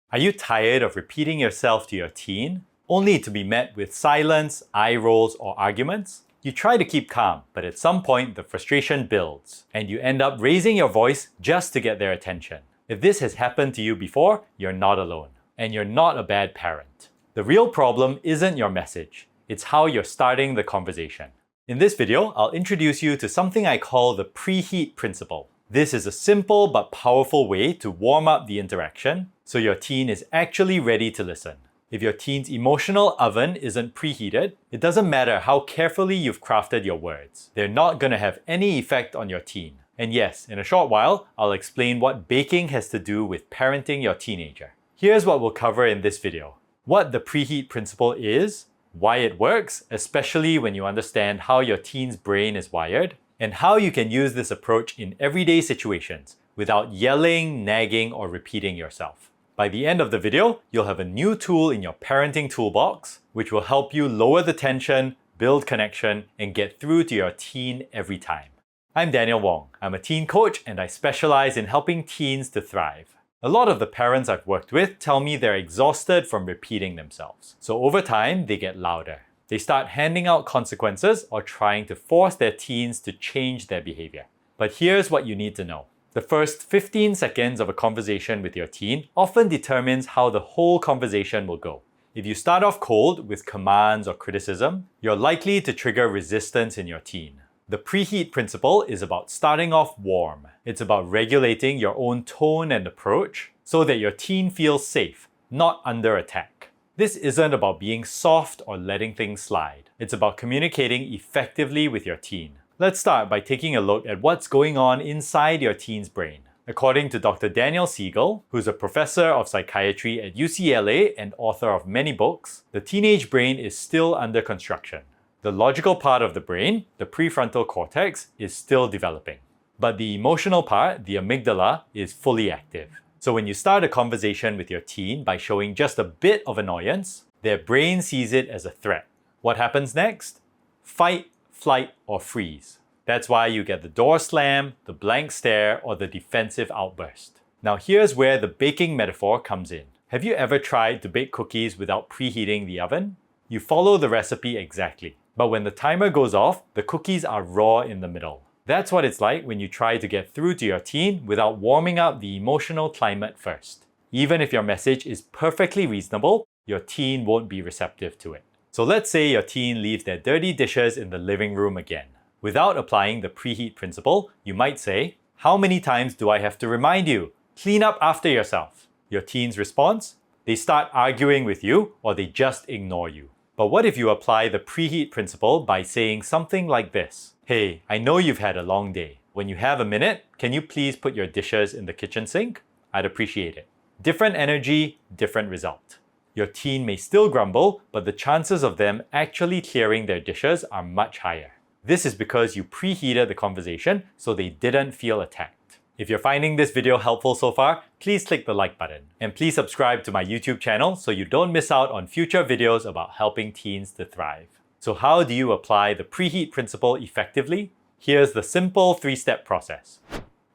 Are you tired of repeating yourself to your teen, only to be met with silence, eye rolls, or arguments? You try to keep calm, but at some point the frustration builds, and you end up raising your voice just to get their attention. If this has happened to you before, you're not alone, and you're not a bad parent. The real problem isn't your message, it's how you're starting the conversation. In this video, I'll introduce you to something I call the Preheat Principle. This is a simple but powerful way to warm up the interaction so your teen is actually ready to listen. If your teen's emotional oven isn't preheated, it doesn't matter how carefully you've crafted your words. They're not going to have any effect on your teen. And yes, in a short while, I'll explain what baking has to do with parenting your teenager. Here's what we'll cover in this video: what the Preheat Principle is, why it works, especially when you understand how your teen's brain is wired, and how you can use this approach in everyday situations without yelling, nagging, or repeating yourself. By the end of the video, you'll have a new tool in your parenting toolbox, which will help you lower the tension, build connection, and get through to your teen every time. I'm Daniel Wong. I'm a teen coach and I specialize in helping teens to thrive. A lot of the parents I've worked with tell me they're exhausted from repeating themselves. So over time, they get louder. They start handing out consequences or trying to force their teens to change their behavior. But here's what you need to know. The first 15 seconds of a conversation with your teen often determines how the whole conversation will go. If you start off cold with commands or criticism, you're likely to trigger resistance in your teen. The Preheat Principle is about starting off warm. It's about regulating your own tone and approach so that your teen feels safe, not under attack. This isn't about being soft or letting things slide. It's about communicating effectively with your teen. Let's start by taking a look at what's going on inside your teen's brain. According to Dr. Daniel Siegel, who's a professor of psychiatry at UCLA and author of many books, the teenage brain is still under construction. The logical part of the brain, the prefrontal cortex, is still developing. But the emotional part, the amygdala, is fully active. So when you start a conversation with your teen by showing just a bit of annoyance, their brain sees it as a threat. What happens next? Fight, flight, or freeze. That's why you get the door slam, the blank stare, or the defensive outburst. Now here's where the baking metaphor comes in. Have you ever tried to bake cookies without preheating the oven? You follow the recipe exactly, but when the timer goes off, the cookies are raw in the middle. That's what it's like when you try to get through to your teen without warming up the emotional climate first. Even if your message is perfectly reasonable, your teen won't be receptive to it. So let's say your teen leaves their dirty dishes in the living room again. Without applying the Preheat Principle, you might say, "How many times do I have to remind you? Clean up after yourself." Your teen's response? They start arguing with you or they just ignore you. But what if you apply the Preheat Principle by saying something like this? "Hey, I know you've had a long day. When you have a minute, can you please put your dishes in the kitchen sink? I'd appreciate it." Different energy, different result. Your teen may still grumble, but the chances of them actually clearing their dishes are much higher. This is because you preheated the conversation so they didn't feel attacked. If you're finding this video helpful so far, please click the like button. And please subscribe to my YouTube channel so you don't miss out on future videos about helping teens to thrive. So how do you apply the Preheat Principle effectively? Here's the simple 3-step process.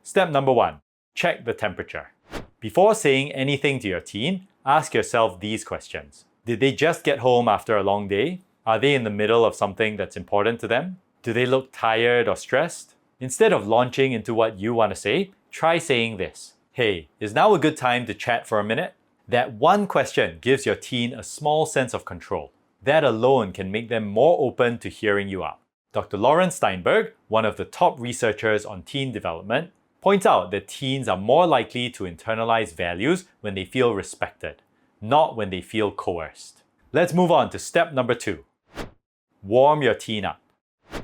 Step number 1, check the temperature. Before saying anything to your teen, ask yourself these questions. Did they just get home after a long day? Are they in the middle of something that's important to them? Do they look tired or stressed? Instead of launching into what you want to say, try saying this. "Hey, is now a good time to chat for a minute?" That one question gives your teen a small sense of control. That alone can make them more open to hearing you out. Dr. Lawrence Steinberg, one of the top researchers on teen development, points out that teens are more likely to internalize values when they feel respected, not when they feel coerced. Let's move on to step number 2. Warm your teen up.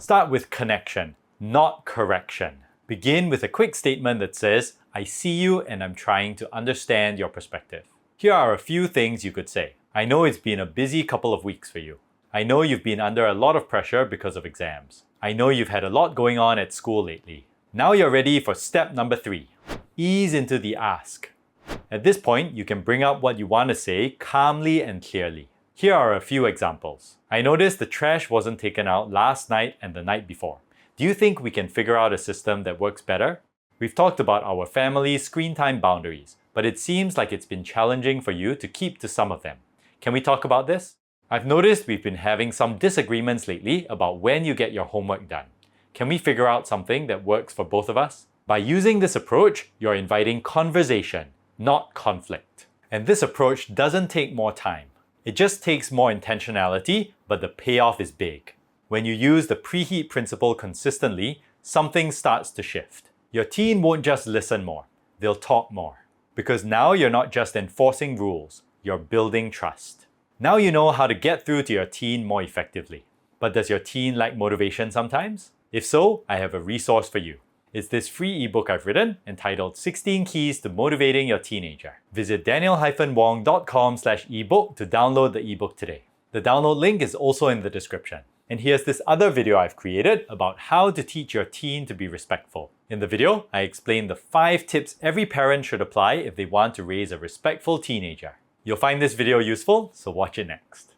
Start with connection, not correction. Begin with a quick statement that says, "I see you and I'm trying to understand your perspective." Here are a few things you could say. "I know it's been a busy couple of weeks for you. I know you've been under a lot of pressure because of exams. I know you've had a lot going on at school lately." Now you're ready for step number 3. Ease into the ask. At this point, you can bring up what you want to say calmly and clearly. Here are a few examples. "I noticed the trash wasn't taken out last night and the night before. Do you think we can figure out a system that works better? We've talked about our family's screen time boundaries. but it seems like it's been challenging for you to keep to some of them. Can we talk about this? I've noticed we've been having some disagreements lately about when you get your homework done. Can we figure out something that works for both of us? By using this approach, you're inviting conversation, not conflict. And this approach doesn't take more time. It just takes more intentionality, but the payoff is big. When you use the preheat principle consistently, something starts to shift. Your teen won't just listen more, they'll talk more. Because now you're not just enforcing rules, you're building trust. Now you know how to get through to your teen more effectively. But does your teen lack motivation sometimes? If so, I have a resource for you. It's this free ebook I've written entitled 16 Keys to Motivating Your Teenager. Visit daniel-wong.com/ebook to download the ebook today. The download link is also in the description. And here's this other video I've created about how to teach your teen to be respectful. In the video, I explain the 5 tips every parent should apply if they want to raise a respectful teenager. You'll find this video useful, so watch it next.